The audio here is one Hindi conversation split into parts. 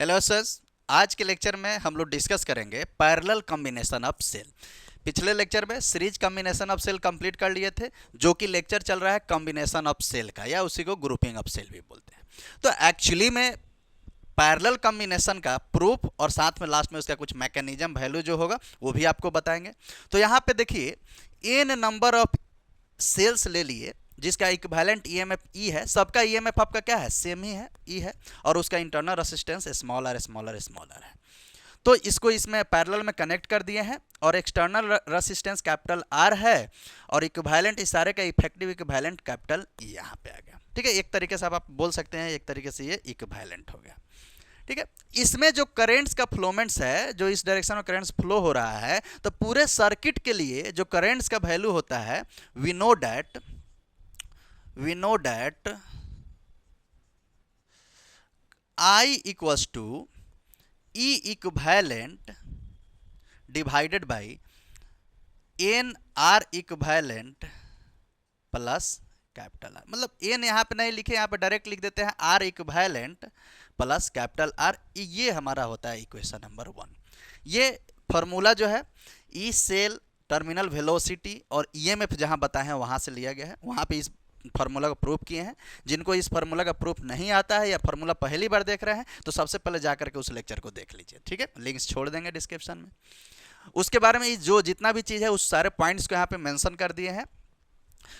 Hello sir. आज के लेक्चर में हम लोग डिस्कस करेंगे पैरेलल कॉम्बिनेशन ऑफ सेल। पिछले लेक्चर में series combination of cell complete कर लिए थे, जो कि लेक्चर चल रहा है कॉम्बिनेशन ऑफ सेल का, या उसी को ग्रुपिंग ऑफ सेल भी बोलते हैं। तो एक्चुअली में पैरेलल कॉम्बिनेशन का प्रूफ और साथ में लास्ट में उसका कुछ मैकेनिज्म वैल्यू जो होगा वो भी आपको बताएंगे। तो यहाँ पे देखिए, एन नंबर ऑफ सेल्स ले लिए जिसका इक्विवेलेंट ईएमएफ ई है। सबका ईएमएफ आपका क्या है, सेम ही है, ई है, और उसका internal resistance smaller smaller smaller है। तो इसको इसमें पैरेलल में कनेक्ट कर दिए हैं, और एक्सटर्नल रेजिस्टेंस कैपिटल आर है, और इक्विवेलेंट इस सारे का इफेक्टिव इक्विवेलेंट कैपिटल ई यहाँ पे आ गया। ठीक है, एक तरीके से आप बोल सकते हैं, एक तरीके से ये इक्विवेलेंट हो गया। ठीक है, इसमें जो करेंट्स का फ्लोमेंट्स है, जो इस डायरेक्शन में करेंट्स फ्लो हो रहा है, तो पूरे सर्किट के लिए जो करेंट्स का वैल्यू होता है, we know that I equals to E equivalent divided by n R equivalent plus capital are. मतलब एन यहाँ पे नहीं लिखे, यहाँ पे डायरेक्ट लिख देते हैं R equivalent plus capital R. ये हमारा होता है इक्वेशन नंबर 1। ये फॉर्मूला जो है ई सेल टर्मिनल वेलोसिटी और ईएमएफ जहाँ बताए हैं वहाँ से लिया गया है, वहाँ पे इस फार्मूला का प्रूफ किए हैं। जिनको इस फार्मूला का प्रूफ नहीं आता है या फार्मूला पहली बार देख रहे हैं, तो सबसे पहले जाकर के उस लेक्चर को देख लीजिए। ठीक है, लिंक्स छोड़ देंगे डिस्क्रिप्शन में। उसके बारे में जो जितना भी चीज़ है उस सारे पॉइंट्स को यहाँ पे मेंशन कर दिए हैं।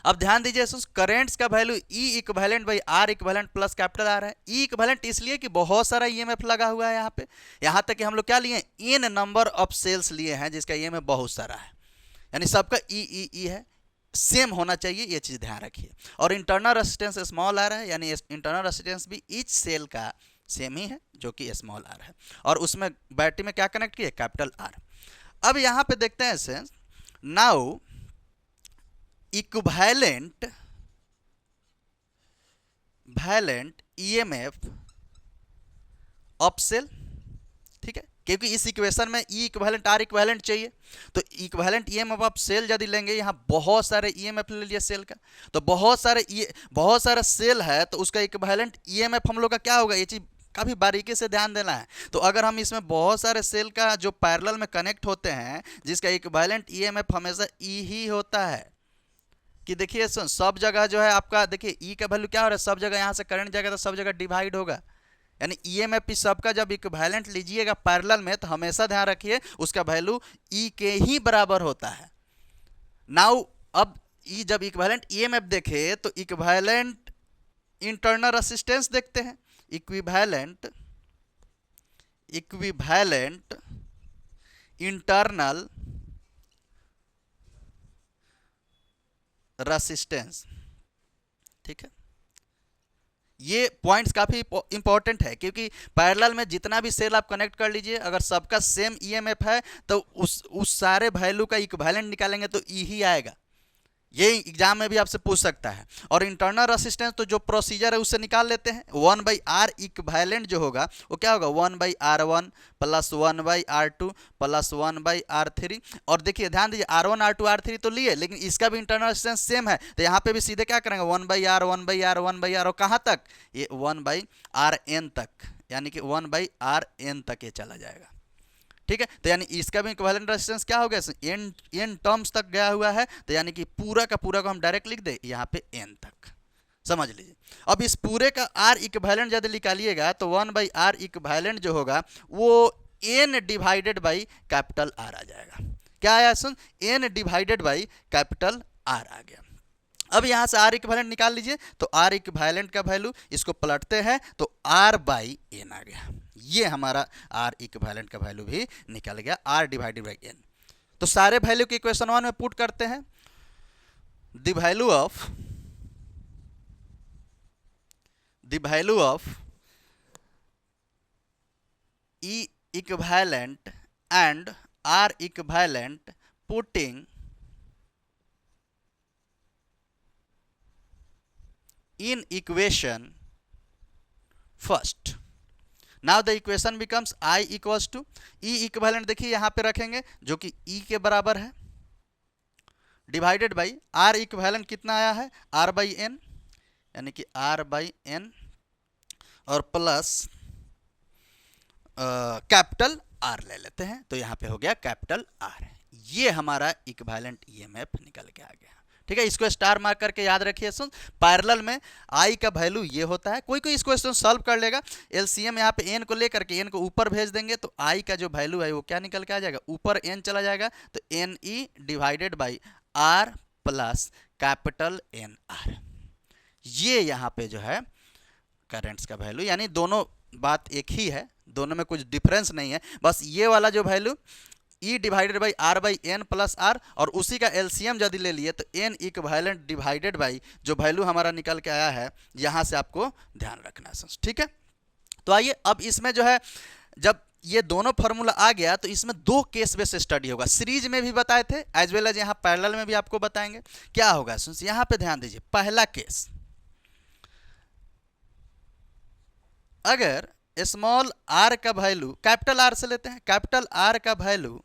अब ध्यान दीजिए, करेंट्स का value E equivalent by R equivalent plus capital R है। ई इक्विवेलेंट इसलिए कि बहुत सारा ईएमएफ लगा हुआ है यहाँ पे। यहाँ तक कि हम लोग क्या लिए, एन नंबर ऑफ सेल्स लिए हैं जिसका ईएमएफ बहुत सारा है, यानी सबका ई है, सेम होना चाहिए, ये चीज़ ध्यान रखिए। और इंटरनल रेजिस्टेंस स्मॉल आर है, यानी इंटरनल रेजिस्टेंस भी ईच सेल का सेम ही है, जो कि स्मॉल आर है। और उसमें बैटरी में क्या कनेक्ट किए, कैपिटल आर। अब यहाँ पे देखते हैं इसे, now equivalent EMF of cell. ठीक है, क्योंकि इस इक्वेशन में ई इक्विवेलेंट आर इक्विवेलेंट चाहिए, तो इक्विवेलेंट ईएमएफ ऑफ सेल यदि लेंगे, यहाँ बहुत सारे ईएमएफ ले लिए सेल का, तो बहुत सारा सेल है, तो उसका इक्विवेलेंट ईएमएफ हम लोग का क्या होगा, ये चीज काफ़ी बारीकी से ध्यान देना है। तो अगर हम इसमें बहुत सारे सेल का जो पैरेलल में कनेक्ट होते हैं जिसका इक्विवेलेंट ईएमएफ हमेशा ई ही होता है, कि देखिए सब जगह जो है आपका, देखिए ई का वैल्यू क्या हो रहा है, सब जगह यहाँ से करंट जाएगा तो सब जगह डिवाइड होगा, यानी ईएमएफ सबका जब इक्विवेलेंट लीजिएगा पैरेलल में, तो हमेशा ध्यान रखिए उसका वैल्यू ई के ही बराबर होता है। नाउ अब ई जब इक्विवेलेंट ईएमएफ देखे तो इक्विवेलेंट इंटरनल रेजिस्टेंस देखते हैं। Equivalent internal resistance. ठीक है, ये पॉइंट्स काफ़ी इंपॉर्टेंट है, क्योंकि पैरेलल में जितना भी सेल आप कनेक्ट कर लीजिए, अगर सबका सेम ईएमएफ है तो उस सारे वैल्यू का इक्विवेलेंट निकालेंगे तो ई ही आएगा। ये एग्जाम में भी आपसे पूछ सकता है। और इंटरनल रेजिस्टेंस तो जो प्रोसीजर है उससे निकाल लेते हैं। 1/R इक्विवेलेंट जो होगा वो क्या होगा, 1/R1 plus 1/R2 plus 1/R3। और देखिए ध्यान दीजिए, R1 R2 R3 तो लिए, लेकिन इसका भी इंटरनल रेजिस्टेंस सेम है, तो यहाँ पे भी सीधे क्या करेंगे, 1/R 1/R 1/R, और कहाँ तक, ये 1/Rn तक, यानी कि 1/Rn तक ये चला जाएगा। ठीक है, तो यानी इसका भी इक्विवेलेंट रेजिस्टेंस क्या हो गया, एन टर्म्स तक गया हुआ है, तो यानी कि पूरा का पूरा को हम डायरेक्ट लिख दे यहाँ पे एन तक, समझ लीजिए। अब इस पूरे का आर इक्विवेलेंट यदि निकालिएगा तो 1/R इक्विवेलेंट जो होगा वो N divided by capital R आ जाएगा। क्या आया सुन, N divided by capital R आ गया। अब यहाँ से आर इक्विवेलेंट निकाल लीजिए, तो आर इक्विवेलेंट का वैल्यू इसको पलटते हैं तो आर बाई एन आ गया। ये हमारा आर इक्विवेलेंट का वैल्यू भी निकल गया, आर डिवाइडेड बाई एन। तो सारे वैल्यू के इक्वेशन 1 में पुट करते हैं। The value of E equivalent and R equivalent putting in equation first. Now the equation becomes I equals to E equivalent, देखिए यहाँ पे रखेंगे जो कि E के बराबर है, डिवाइडेड बाई R इक्विवेलेंट कितना आया है, R बाई एन, यानी कि R बाई एन, और प्लस कैपिटल आर ले लेते हैं, तो यहाँ पे हो गया कैपिटल आर। ये हमारा इक्विवेलेंट ईएमएफ निकल के आ गया। ठीक है, इसको स्टार मार्क करके याद रखिए। सुन, पैरेलल में आई का वैल्यू ये होता है। कोई कोई इस क्वेश्चन सॉल्व कर लेगा, एलसीएम यहाँ पे एन को लेकर के एन को ऊपर भेज देंगे तो आई का जो वैल्यू है वो क्या निकल के आ जाएगा, ऊपर एन चला जाएगा तो n E divided by R plus capital N R. ये यहाँ पे जो है करेंट्स का वैल्यू, यानी दोनों बात एक ही है, दोनों में कुछ डिफरेंस नहीं है। बस ये वाला जो value E divided by R by n plus R, और उसी का एलसीएम यदि ले लिए तो एन इक्विवेलेंट डिवाइडेड बाई जो वैल्यू हमारा निकल के आया है, यहाँ से आपको ध्यान रखना है। ठीक है, तो आइए अब इसमें जो है जब ये दोनों फार्मूला आ गया तो इसमें दो केस बेस स्टडी होगा। सीरीज में भी बताए थे एज वेल एज यहाँ पैरेलल में भी आपको बताएंगे। क्या होगा सुन, यहाँ पे ध्यान दीजिए। पहला केस, अगर स्मॉल आर का वैल्यू, कैपिटल आर से लेते हैं, कैपिटल आर का value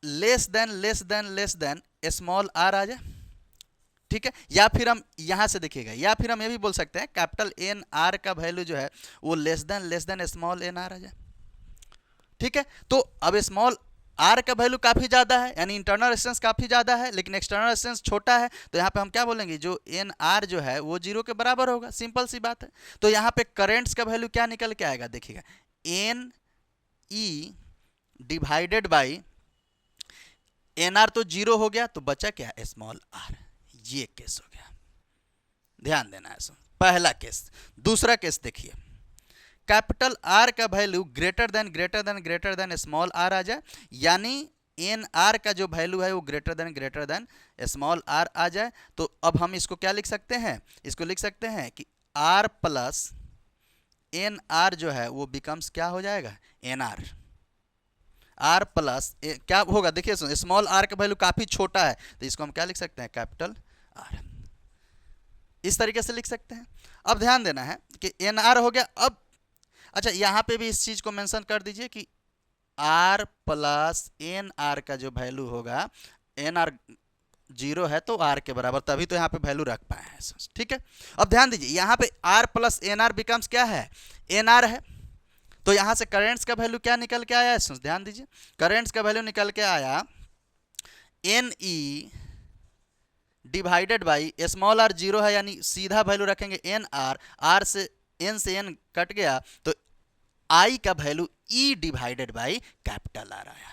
less than small R आ जाए, ठीक है, या फिर हम यहां से देखिएगा, या फिर हम ये भी बोल सकते हैं कैपिटल एन आर का वैल्यू जो है वो less than small N R आ जाए। ठीक है, तो अब स्मॉल आर का वैल्यू काफ़ी ज़्यादा है, यानी इंटरनल रेजिस्टेंस काफ़ी ज़्यादा है, लेकिन एक्सटर्नल रेजिस्टेंस छोटा है, तो यहाँ पे हम क्या बोलेंगे, जो एन आर जो है वो 0 के बराबर होगा। सिंपल सी बात है। तो यहाँ पे करेंट्स का वैल्यू क्या निकल के आएगा, देखिएगा, n E divided by n R तो 0 हो गया, तो बचा क्या, स्मॉल आर। ये केस हो गया, ध्यान देना है। सो पहला केस। दूसरा केस देखिए, कैपिटल आर का value greater than small R आ जाए, यानी एन आर का जो वैल्यू है वो ग्रेटर देन स्मॉल आर आ जाए। तो अब हम इसको क्या लिख सकते हैं, इसको लिख सकते हैं कि आर प्लस एन आर जो है वो बिकम्स क्या हो जाएगा, एन आर। आर प्लस क्या होगा, देखिए स्मॉल आर का वैल्यू काफ़ी छोटा है, तो इसको हम क्या लिख सकते हैं, कैपिटल आर। इस तरीके से लिख सकते हैं। अब ध्यान देना है कि एन आर हो गया। अब अच्छा, यहाँ पे भी इस चीज़ को मेंशन कर दीजिए कि आर प्लस एन आर का जो वैल्यू होगा, एन आर 0 है तो आर के बराबर, तभी तो यहाँ पे वैल्यू रख पाए हैं। ठीक है, अब ध्यान दीजिए, यहाँ पे R plus n R becomes क्या है, एन आर है। तो यहाँ से करेंट्स का वैल्यू क्या निकल के आया है, ध्यान दीजिए, करेंट्स का वैल्यू निकल के आया n E divided by small R 0 है, यानी सीधा वैल्यू रखेंगे एन आर, आर से एन कट गया तो आई का value E divided by capital R आया।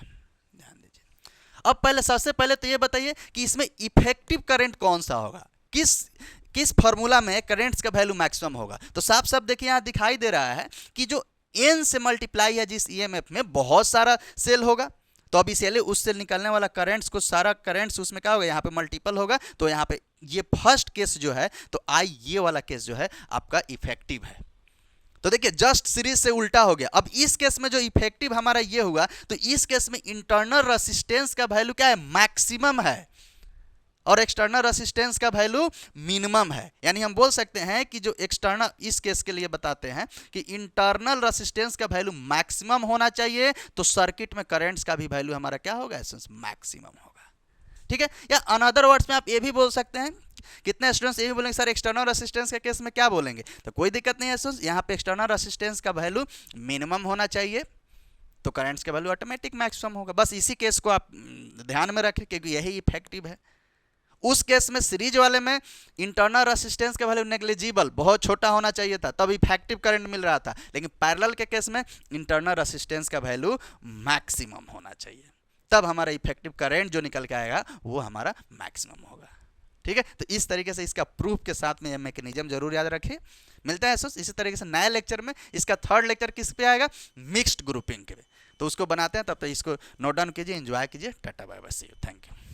ध्यान दीजिए। अब पहले सबसे पहले तो ये बताइए कि इसमें इफेक्टिव करंट कौन सा होगा, किस फार्मूला में करंट्स का वैल्यू मैक्सिमम होगा। तो साफ साफ देखिए यहाँ दिखाई दे रहा है कि जो एन से मल्टीप्लाई है जिस ईएमएफ में, बहुत सारा सेल होगा, तो अब इसलिए उससे निकलने वाला करंट्स को, सारा करंट्स उसमें क्या होगा, यहाँ पे मल्टीपल होगा। तो यहाँ पे ये फर्स्ट केस जो है, तो आई ये वाला केस जो है आपका इफेक्टिव है। तो देखिए जस्ट सीरीज से उल्टा हो गया। अब इस केस में जो इफेक्टिव हमारा ये हुआ, तो इस केस में इंटरनल रेसिस्टेंस का वैल्यू क्या है, मैक्सिमम है, और एक्सटर्नल रेसिस्टेंस का वैल्यू मिनिमम है। यानी हम बोल सकते हैं कि जो एक्सटर्नल, इस केस के लिए बताते हैं कि इंटरनल रेसिस्टेंस का वैल्यू मैक्सिमम होना चाहिए, तो सर्किट में करंट्स का भी वैल्यू हमारा क्या होगा, मैक्सिमम होगा। ठीक है, या अनदर वर्ड्स में आप ये भी बोल सकते हैं, कितने स्टूडेंट्स ये भी बोलेंगे सर एक्सटर्नल रेसिस्टेंस के केस में क्या बोलेंगे, तो कोई दिक्कत नहीं है स्टूडेंट्स, यहाँ पे एक्सटर्नल रेसिस्टेंस का वैल्यू मिनिमम होना चाहिए, तो करंट्स का वैल्यू ऑटोमेटिक मैक्सिमम होगा। बस इसी केस को आप ध्यान में रखें, क्योंकि यही इफेक्टिव है। उस केस में सीरीज वाले में इंटरनल रेसिस्टेंस का वैल्यू नेग्लिजिबल, बहुत छोटा होना चाहिए था, तब इफेक्टिव करंट मिल रहा था, लेकिन पैरेलल के केस में इंटरनल रेसिस्टेंस का वैल्यू मैक्सिमम होना चाहिए, तब हमारा इफेक्टिव करंट जो निकल के आएगा वो हमारा मैक्सिमम होगा। ठीक है, तो इस तरीके से इसका प्रूफ के साथ में ये मैकेनिज्म जरूर याद रखिए। मिलता है इसी तरीके से नए लेक्चर में। इसका थर्ड लेक्चर किस पे आएगा, मिक्स्ड ग्रुपिंग के, तो उसको बनाते हैं। तब तक इसको नोट डाउन कीजिए, एंजॉय कीजिए। Tata bye bye, see you, thank you.